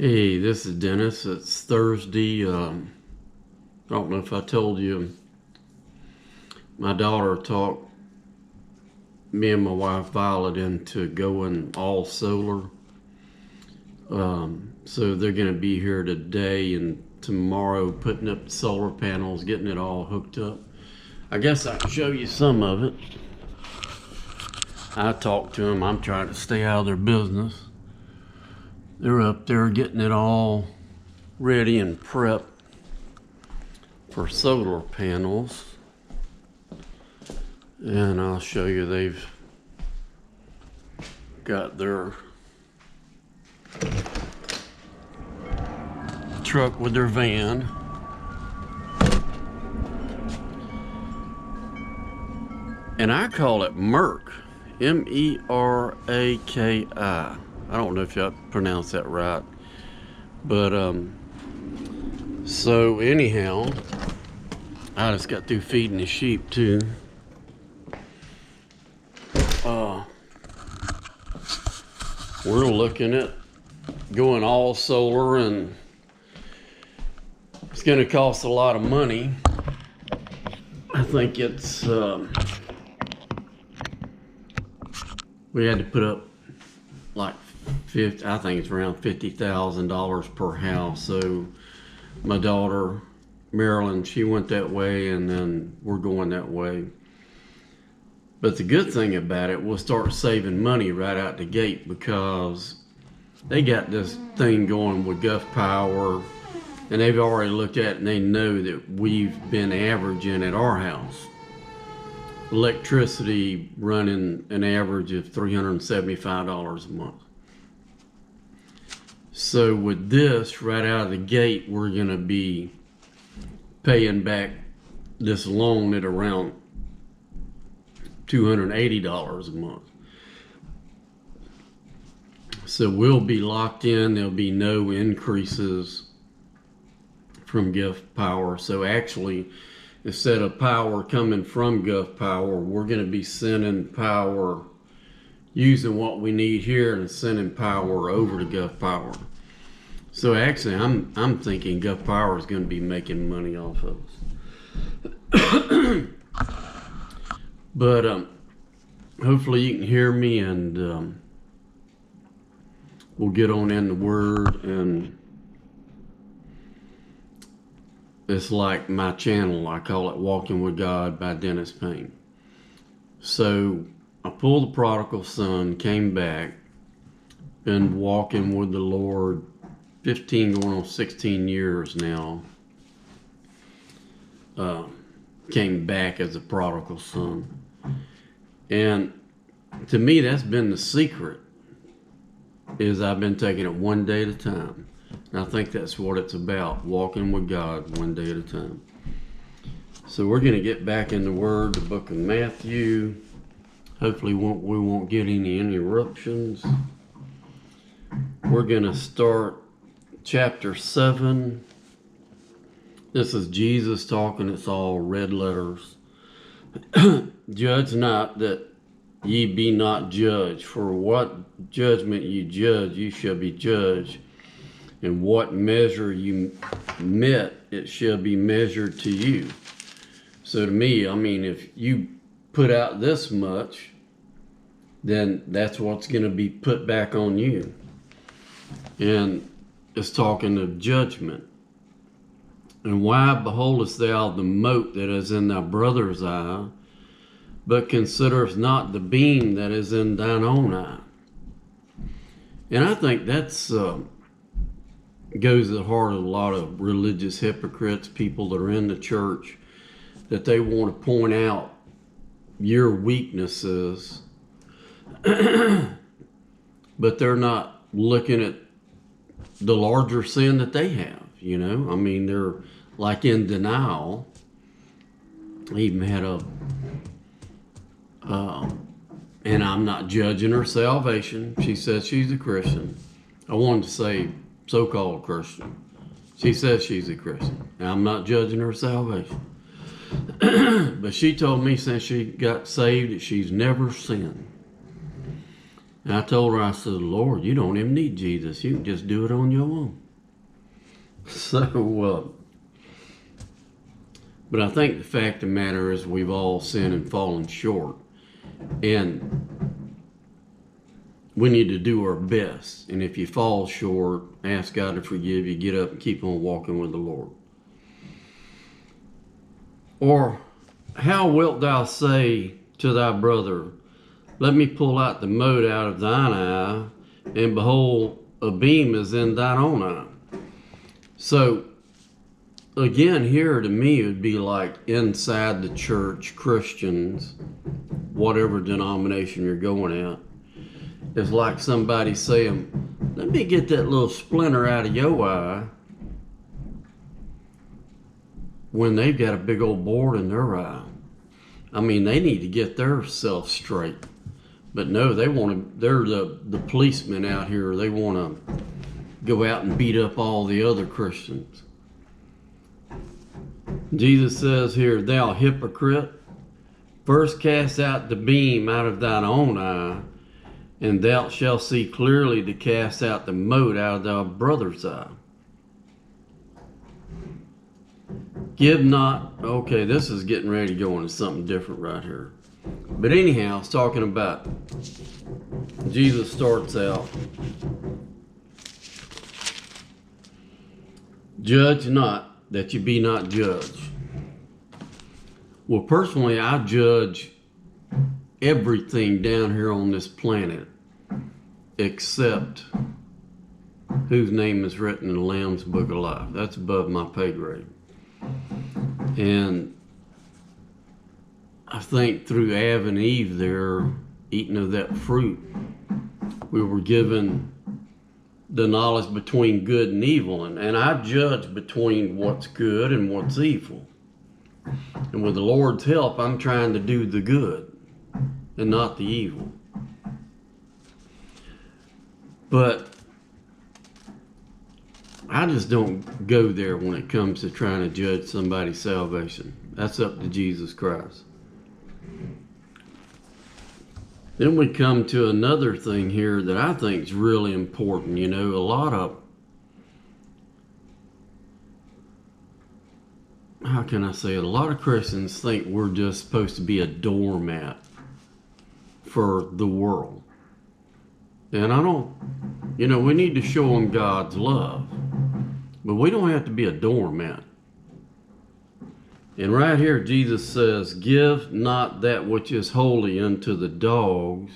Hey, this is Dennis. It's Thursday. I don't know if I told you, my daughter talked me and my wife Violet into going all solar. So they're going to be here today and tomorrow putting up the solar panels, getting it all hooked up. I guess I can show you some of it. I talked to them. I'm trying to stay out of their business. They're up there getting it all ready and prepped for solar panels. And I'll show you, they've got their truck with their van. And I call it Merc, M-E-R-A-K-I. I don't know if I pronounced that right, but so anyhow, I just got through feeding the sheep too. We're looking at going all solar, and it's going to cost a lot of money. I think it's we had to put up like I think it's around $50,000 per house. So my daughter Marilyn, she went that way, and then we're going that way. But the good thing about it, we'll start saving money right out the gate, because they got this thing going with Gulf Power, and they've already looked at it and they know that we've been averaging at our house electricity running an average of $375 a month. So with this, right out of the gate, we're going to be paying back this loan at around $280 a month. So we'll be locked in. There'll be no increases from Gulf Power. So actually, instead of power coming from Gulf Power, we're going to be sending power, using what we need here and sending power over to Gulf Power. So actually, I'm thinking Gulf Power is going to be making money off of us. But hopefully you can hear me, and we'll get on in the Word. And it's like my channel, I call it Walking with God by Dennis Payne. So I pulled the prodigal son, came back, been walking with the Lord 15 going on 16 years now. Came back as a prodigal son. And to me, that's been the secret, is I've been taking it one day at a time. And I think that's what it's about, walking with God one day at a time. So we're going to get back in the Word, the book of Matthew. Hopefully we won't get any interruptions. We're going to start chapter 7. This is Jesus talking. It's all red letters. Judge not, that ye be not judged. For what judgment ye judge, ye shall be judged. And what measure you met, it shall be measured to you. So to me, I mean, if you put out this much, then that's what's going to be put back on you. And it's talking of judgment. And why beholdest thou the mote that is in thy brother's eye, but considerest not the beam that is in thine own eye? And I think that's goes to the heart of a lot of religious hypocrites, people that are in the church, that they want to point out your weaknesses, but they're not looking at the larger sin that they have. You know, I mean, they're like in denial. I even had and I'm not judging her salvation. She says she's a Christian. I wanted to say so-called Christian. She says she's a Christian. And I'm not judging her salvation. But she told me since she got saved that she's never sinned. And I told her, I said, Lord, you don't even need Jesus. You can just do it on your own. So, but I think the fact of the matter is we've all sinned and fallen short. And we need to do our best. And if you fall short, ask God to forgive you, get up and keep on walking with the Lord. Or, how wilt thou say to thy brother, let me pull out the mote out of thine eye, and behold, a beam is in thine own eye. So, again, here to me it would be like inside the church, Christians, whatever denomination you're going at, it's like somebody saying, let me get that little splinter out of your eye, when they've got a big old board in their eye. I mean, they need to get their self straight. But no, they're the policemen out here. They want to go out and beat up all the other Christians. Jesus says here, thou hypocrite, first cast out the beam out of thine own eye, and thou shalt see clearly to cast out the mote out of thy brother's eye. Give not, okay, this is getting ready to go into something different right here. But anyhow, it's talking about, Jesus starts out, judge not that you be not judged. Well, personally, I judge everything down here on this planet except whose name is written in the Lamb's Book of Life. That's above my pay grade. And I think through Adam and Eve there, eating of that fruit, we were given the knowledge between good and evil. And I judge between what's good and what's evil. And with the Lord's help, I'm trying to do the good and not the evil. But I just don't go there when it comes to trying to judge somebody's salvation. That's up to Jesus Christ. Then we come to another thing here that I think is really important. You know, a lot of, how can I say it? A lot of Christians think we're just supposed to be a doormat for the world. And I don't, you know, we need to show them God's love. But we don't have to be a doormat. And right here, Jesus says, give not that which is holy unto the dogs,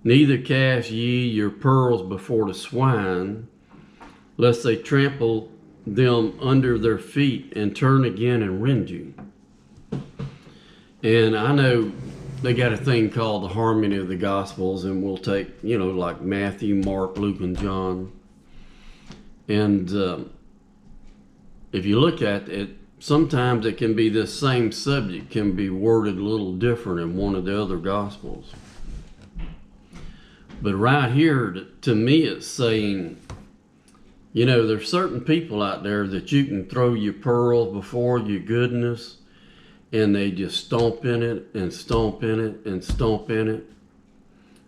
neither cast ye your pearls before the swine, lest they trample them under their feet and turn again and rend you. And I know they got a thing called the harmony of the Gospels, and we'll take, you know, like Matthew, Mark, Luke, and John. And if you look at it, sometimes it can be this same subject can be worded a little different in one of the other Gospels. But right here, to me, it's saying, you know, there's certain people out there that you can throw your pearls before your goodness, and they just stomp in it and stomp in it and stomp in it.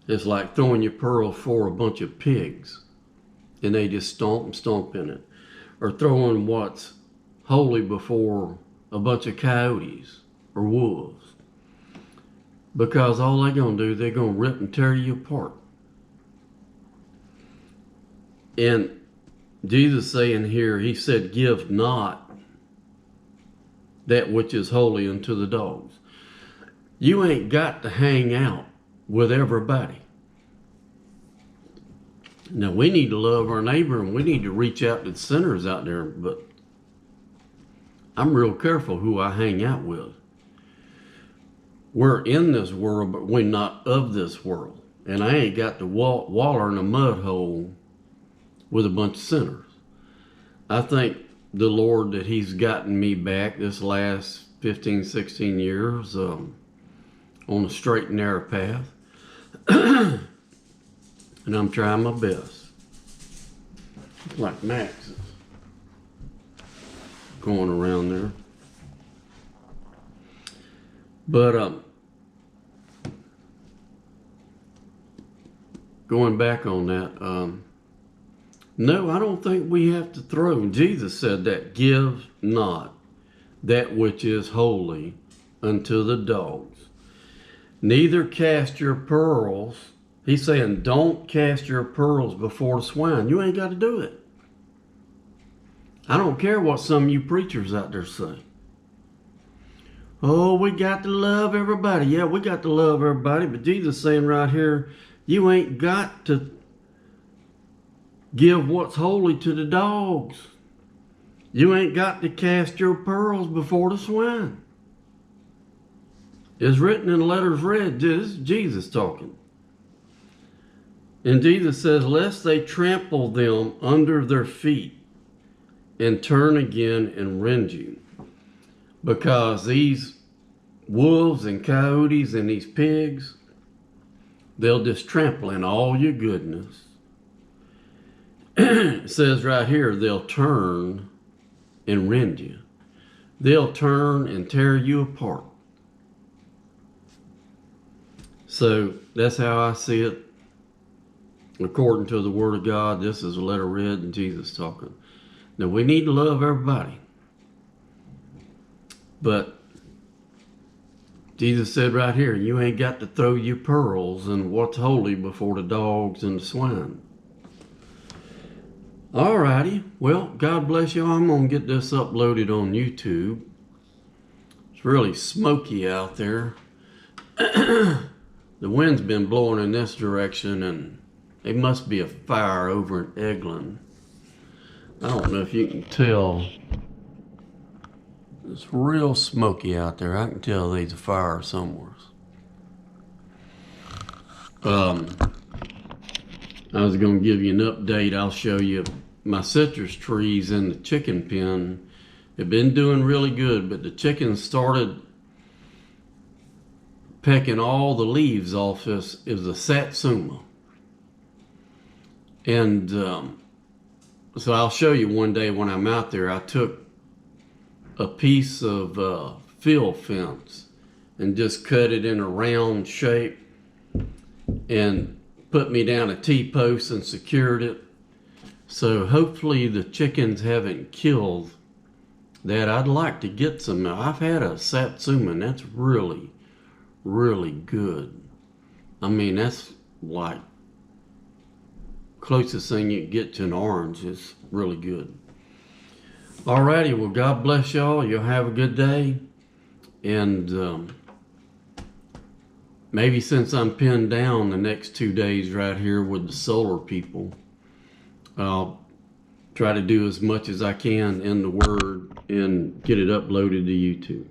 It's like throwing your pearls for a bunch of pigs, and they just stomp and stomp in it. Or throwing what's holy before a bunch of coyotes or wolves. Because all they're going to do, they're going to rip and tear you apart. And Jesus saying here, he said, give not that which is holy unto the dogs. You ain't got to hang out with everybody. Now, we need to love our neighbor, and we need to reach out to the sinners out there, but I'm real careful who I hang out with. We're in this world, but we're not of this world. And I ain't got to waller in a mud hole with a bunch of sinners. I thank the Lord that he's gotten me back this last 15, 16 years on a straight and narrow path. And I'm trying my best. Like Max is going around there. But going back on that, no, I don't think we have to throw. Jesus said that, give not that which is holy unto the dogs. Neither cast your pearls. He's saying, don't cast your pearls before the swine. You ain't got to do it. I don't care what some of you preachers out there say. Oh, we got to love everybody. Yeah, we got to love everybody. But Jesus is saying right here, you ain't got to give what's holy to the dogs. You ain't got to cast your pearls before the swine. It's written in letters red. This is Jesus talking. And Jesus says, lest they trample them under their feet and turn again and rend you. Because these wolves and coyotes and these pigs, they'll just trample in all your goodness. It says right here, they'll turn and rend you. They'll turn and tear you apart. So that's how I see it. According to the Word of God, this is a letter read and Jesus talking. Now we need to love everybody. But Jesus said right here, you ain't got to throw your pearls and what's holy before the dogs and the swine. Alrighty, well, God bless you. I'm going to get this uploaded on YouTube. It's really smoky out there. The wind's been blowing in this direction, and it must be a fire over in Eglin. I don't know if you can tell. It's real smoky out there. I can tell there's a fire somewhere. I was going to give you an update. I'll show you my citrus trees in the chicken pen. They've been doing really good, but the chickens started pecking all the leaves off this. It was a satsuma. And so I'll show you one day when I'm out there. I took a piece of field fence and just cut it in a round shape and put me down a T-post and secured it. So hopefully the chickens haven't killed that. I'd like to get some. I've had a satsuma and that's really, really good. I mean, that's like closest thing you can get to an orange. Is really good. Alrighty, well, God bless y'all. You'll have a good day. And maybe since I'm pinned down the next 2 days right here with the solar people, I'll try to do as much as I can in the Word and get it uploaded to YouTube.